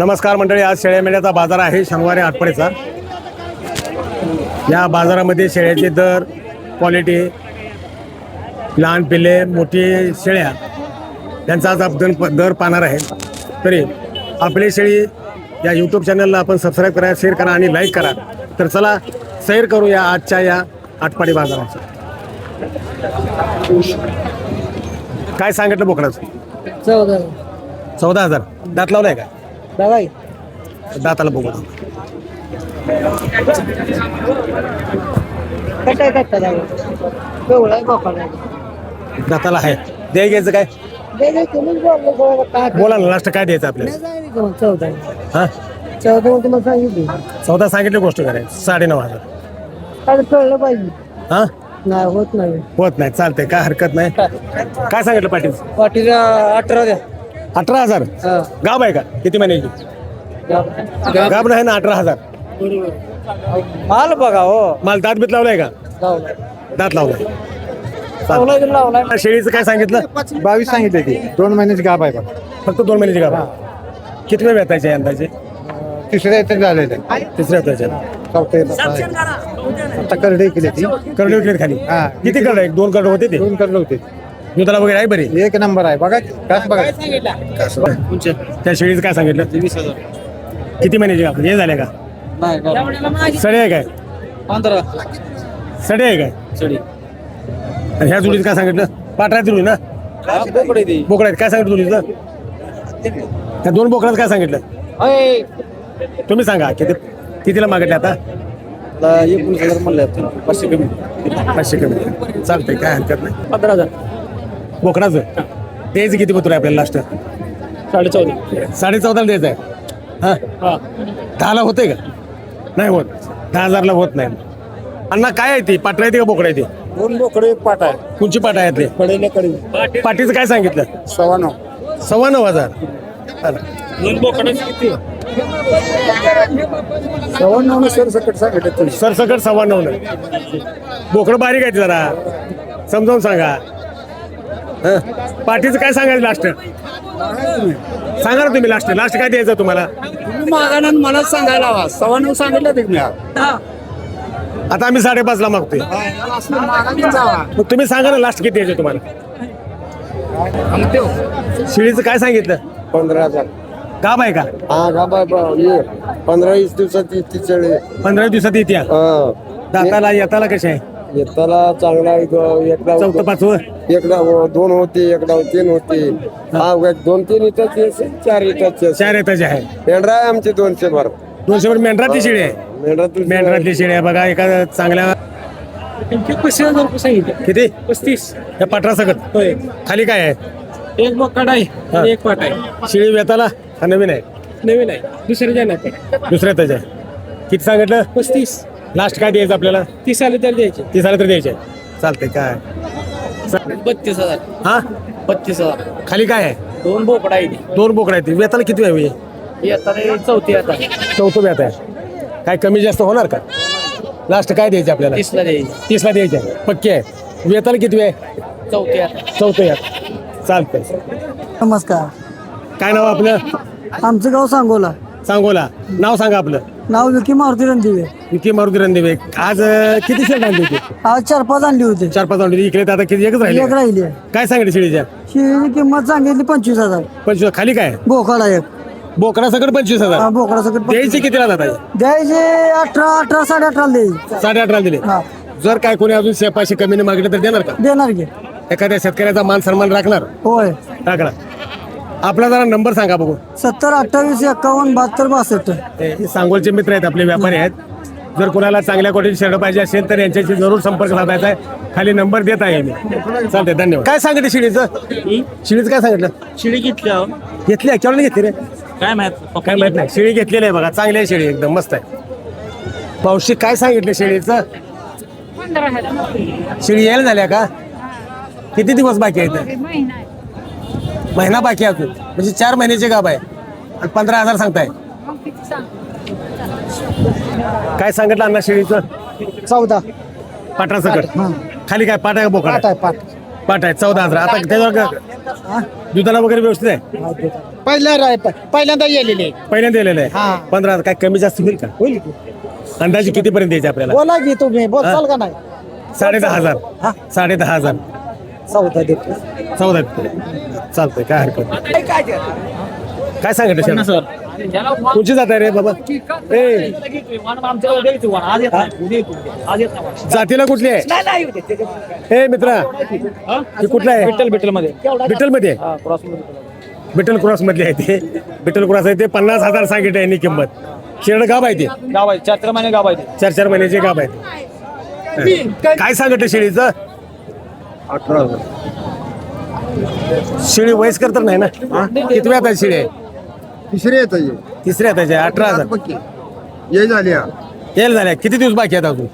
नमस्कार मंडळी, आज शेळ्या मेंढ्याचा बाजार आहे शनिवारी आठवड्याचा। या बाजारामध्ये शेळ्याचे दर, क्वालिटी, लहान पिल्ले, मोठी शेळ्या यांचा आज आपण दर पाहणार आहे। तरी आपली शेळी या यूट्यूब चॅनलला आपण सबस्क्राईब करा, शेअर करा आणि लाईक करा। तर चला सैर करूया आजच्या या आठवडी बाजाराची। काय सांगितलं बोकडाचं? 14,000। दात लावलाय का? दाताला बघू दाताला आहे। द्याय घ्यायचं काय? बोला ना, लास्ट काय द्यायचं आपल्याला? हा 14 सांगितली, गोष्ट करायची 9,500। कळलं पाहिजे। हा नाही होत नाही चालतंय, काय हरकत नाही। काय सांगितलं पाटील? पाटीला 18 द्या। 18,000। गाब आहे का? किती महिन्याची गाब नाही ना? 18,000 माल बघा हो। माल दात बीत लावलाय का? दात लावलाय। शेळीचं काय सांगितलं? 22 सांगितले ती 2 महिन्याची गाभ आहे बघ। फक्त 2 महिन्याची गाब आहे। किती वेळ वेतायचे अंदाजे? तिसऱ्या येतात झालेले तिसऱ्या वेतायचे। आता करडे केली ती करडे उठले खाली? हा। किती करडे? 2 करडे होते ते? 2 करडे होते। दुधाला वगैरे आहे बरी? 1 नंबर आहे बघा। कास बघा। त्या शेळीचं काय सांगितलं? 20,000। किती महिन्याची गाब? हे झाले का? सडे आहे काय? 15 सडे आहे काय? सडी आणि ह्या जोडीचं काय सांगितलं? पाठरा जोडी ना? बोकडे ती बोकडा आहेत। काय सांगितलं जोडीचं? त्या 2 बोकडाचं काय सांगितलं? तुम्ही सांगा कितीला मागितले आता? 19,000 म्हणले 500 कमी 500 कमी चालतंय, काय हरकत नाही। 15,000 बोकडाचं द्यायचं किती पत्र आहे आपल्याला लास्ट? 14.5 14.5 द्यायचं आहे। हा 10ला होते का? नाही होत। 10,000ला होत नाही। अण्णा काय आहे ती? पाठरा येते का बोकडा येते? 2 बोकडे 1 पाट आहे। कोणची पाठा आहेत ते? कडेले कडे पाठीचं काय सांगितलं? 9.25 9,500। 9.25 सरसकट सांगितले तुम्ही। सरसकट 9.25। बोकडं बारीक आहे जरा, समजावून सांगा। हं? पाठीचं काय सांगायचं लास्ट? सांगा ना तुम्ही, लास्ट काय द्यायचं तुम्हाला? मागाना मला सांगायला हवा। 9.25 सांगितलं तुम्ही। आता आम्ही 5.5ला मागतोय। मग तुम्ही सांगा ना लास्ट किती द्यायचं तुम्हाला? शिळीचं काय सांगितलं? 15,000 गाब आहे का? हा गाभ आहे 15-20 दिवसात ती शेळी 15 दिवसात येते? दाताला येताला कशी आहे? येताला चांगला एकदा 4थं 5वं? एकदा 2 होते, एकदा 3 होते। हा 2-3 इथंच 4 इथंच 4 येताचे आहे। मेंढरा आहे आमचे 200 भर। 200 वर मेंढरातली शेळी आहे? मेंढरातली शेळी आहे बघा। एका चांगल्या 35,000 रुपये सांगितले। किती? 35 त्या पाठरा सकट खाली काय आहे? एक बोकड आहे आणि एक पाट आहे। शेळी वेताला हा नवीन आहे? नवीन आहे, दुसऱ्या नाही पण दुसऱ्या त्याच्या किती सांगितलं? 35 लास्ट काय द्यायचं आपल्याला? 30 आले तर द्यायचे। 30 आलं तर द्यायचे। चालतंय, काय 32,000 हा 32,000 खाली काय आहे? 2 बोकड आहे। 2 बोकडं आहेत। वेताला किती आहे? येतात 4थी आता 4थं वेत आहे। काय कमी जास्त होणार का? लास्ट काय द्यायचे आपल्याला? 30ला द्यायचे। 30ला द्यायचे आहे। पक्की आहे? वेताला किती आहे? 4थी आता 4थं यात। चालतंय। नमस्कार, काय नाव आपलं? आमचं गाव सांगोला। सांगोला। नाव सांगा आपलं? नाव विकी मारुती रणदिवे। विकी मारुती रणदिवे। आज किती शेळ आणली होती? आज 4-5 आणली होती। 4-5 आणली। इकडे तर आता किती? एकच एक राहिली? राहिली। काय सांगितलं शेळीच्या? शिळीची किंमत सांगितली 25,000। 25,000। खाली काय? बोकडा एक बोकडा सकट 25,000। बोकडा सगळं द्यायचे कितीला जात आहे? द्यायचे 18 18 द्यायचे। 18.5 दिले। हा जर काय कोणी अजून 500 कमीने मागितलं तर देणार का? देणार की? एखाद्या शेतकऱ्याचा मान सन्मान राखणार? होय। राखणार। आपला जरा नंबर सांगा बघू। 70 28 51 72 62। हे सांगोलचे मित्र आहेत, आपले व्यापारी आहेत। जर कोणाला चांगल्या क्वालिटी शेड पाहिजे असेल तर यांच्याशी जरूर संपर्क साधायचा आहे। खाली नंबर देत आहे मी। चालते, धन्यवाद। काय सांगितलं शिळीचं? शिळीचं काय सांगितलं? शिळी घेतली घेतली? केवढं घेतली रे? काय माहित काय माहित नाही। शेळी घेतलेली आहे बघा, चांगली आहे शेळी, एकदम मस्त आहे। पावशी काय सांगितलं शेळीचं? शेळी यायला झाल्या का? किती दिवस बाकी आहेत? महिना बाकी आहे अजून, म्हणजे 4 महिन्याचे गाभ आहे आणि 15,000 सांगताय। काय सांगितलं अण्णा शेळीचं? 14 पाठरा सकट खाली काय? पाट आहे का बोकडा? पाट आहे पाट। पाट आहे 14,000। आता त्याच्यावर दुधाला वगैरे व्यवस्थित आहे? पहिल्यांदा गेलेले पहिल्यांदा दिलेलं हा. आहे 15 काय कमी जास्त होईल का होईल अंदाजे कितीपर्यंत द्यायचे आपल्याला बोला की तुम्ही बोलचाल का नाही 10,500 10,500 चौदा देतो 14 चालतंय काय हरकत नाही. काय सांगितलं शेळ्या? कोणची जात आहे रे बाबा ए जातीला कुठली आहे ए मित्रा ही कुठला आहे विठ्ठल मध्ये बिटल मध्ये बिटल क्रॉस मधली आहे ते बिटल क्रॉस आहे ते 50,000 सांगितलं यांनी किंमत शेड गाव आहे ते गाव आहे 4 महिने गाव आहे 4 महिन्याचे गाव आहेत काय सांगितलं शेळीचं 18,000 शेळी वयस्कर तर नाही ना किती वेळात शेळी आहे तिसरे येत तिसऱ्या त्याचे 18,000 ये झाली यायला झाल्या किती दिवस बाकी आहेत अजून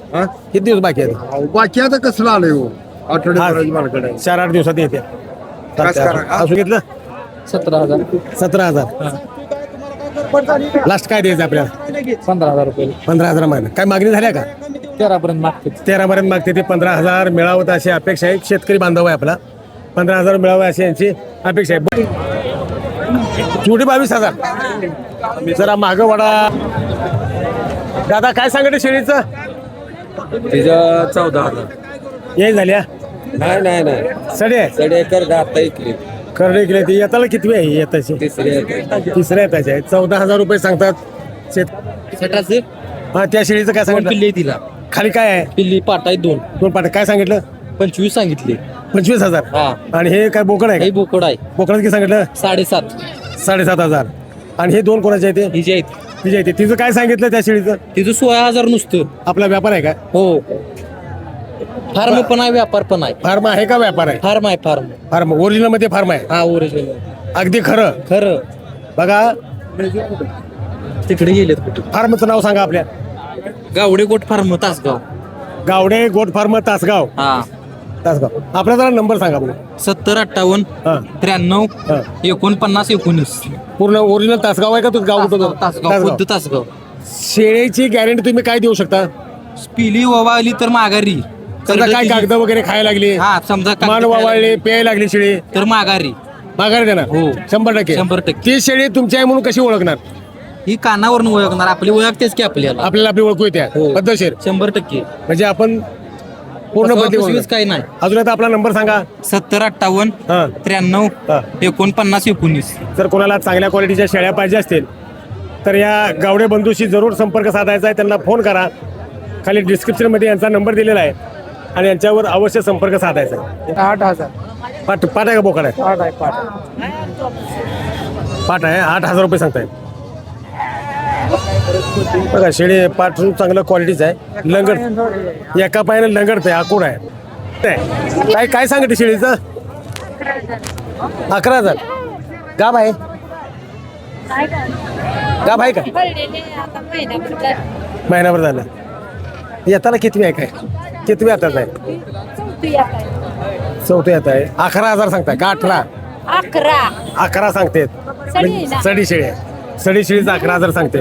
किती दिवस बाकी आहेत बाकी आता कसलं आलंय हो आठवड्यात मार्केट 4-8 दिवसात येते असं घेतलं 17,000 17,000 लास्ट काय द्यायचं आपल्याला 15,000 रुपये 15,000 महिना काय मागणी झाल्या का 13 पर्यंत मागते 13 पर्यंत मागते ते 15,000 मिळावं अशी अपेक्षा आहे शेतकरी बांधव आहे आपला 15,000 मिळावं अशी यांची अपेक्षा आहे जोडी 22,000 जरा मागं वडा दादा काय सांगते शेळीचं तिचं 14,000 ये झाल्या नाही सडे आहे सडे एकर आता ऐकली करडे केले ती येताला किती आहे येताची तिसऱ्या येताची आहे 14,000 रुपये सांगतात शेत हा त्या शेळीचं काय सांगितलं पिल्ली तिला खाली काय आहे पिल्ली पाट आहे 2 दोन पाट काय सांगितलं 25 सांगितले 25,000 हा आणि हे काय बोकड आहे काही बोकड आहे बोकडाचं किती सांगितलं 7.5 7,500 आणि हे दोन कोणाचे आहे ते ही जी आहेत तिचे आहे ते तिचं काय सांगितलं त्या शेळीचं तिचं 16,000 नुसतं आपला व्यापार आहे का हो फार्म पण आहे व्यापार पण आहे फार्म आहे का व्यापार आहे फार्म आहे फार्म फार्म ओरिजिनल मध्ये फार्म आहे हा ओरिजिनल अगदी खरं खरं बघा तिकडे गेलेत कुठे फार्मचं नाव सांगा आपल्या Gawade goat farm Tasgaon Gawade goat farm Tasgaon हा तासगाव आपला जरा नंबर सांगा बघू 7058 हा 93 हा 49 19 पूर्ण ओरिजिनल तासगाव आहे का तू गाव कुठं तासगाव खुद्द तासगाव शेळीची गॅरंटी तुम्ही काय देऊ शकता पिली ओवाळली तर माघारी समजा काय कागद वगैरे खायला लागली हा समजा कागद मान खायला वावळली प्यायला लागली शेळी तर माघारी माघार देणार हो. 100%. 100%. ती शेळी तुमची आहे म्हणून कशी ओळखणार ही कानावरून ओळखणार आपली ओळखतेच की आपल्याला आपल्याला आपली ओळखू येते हो. पद्धतशीर 100% म्हणजे आपण पूर्ण बदली ओळखणार. काही नाही अजून आता आपला नंबर सांगा 7058 हा 93 हा. 49 19 जर कोणाला चांगल्या क्वालिटीच्या शेळ्या पाहिजे असतील तर या गावडे बंधूशी जरूर संपर्क साधायचा आहे त्यांना फोन करा खाली डिस्क्रिप्शनमध्ये यांचा नंबर दिलेला आहे आणि यांच्यावर अवश्य संपर्क साधायचा आहे 8,000 पाट पाट आहे का बोकड आहे पाठ आहे पाठ पाट आहे 8,000 रुपये सांगताय बघा शेळी पाठून चांगलं क्वालिटीचं आहे लंगड एका पायाने लंगडते आकूड आहे काय काय सांगते शेळीचं 11,000 गाभ आहे गाभ आहे का महिनाभर झालं येताना किती आहे काय किती आताच आहे चौथी येत आहे 11,000 सांगताय का 18 11 11 सांगते सडी ना. सडी शेळी आहे सडी शेळीचं 11,000 सांगते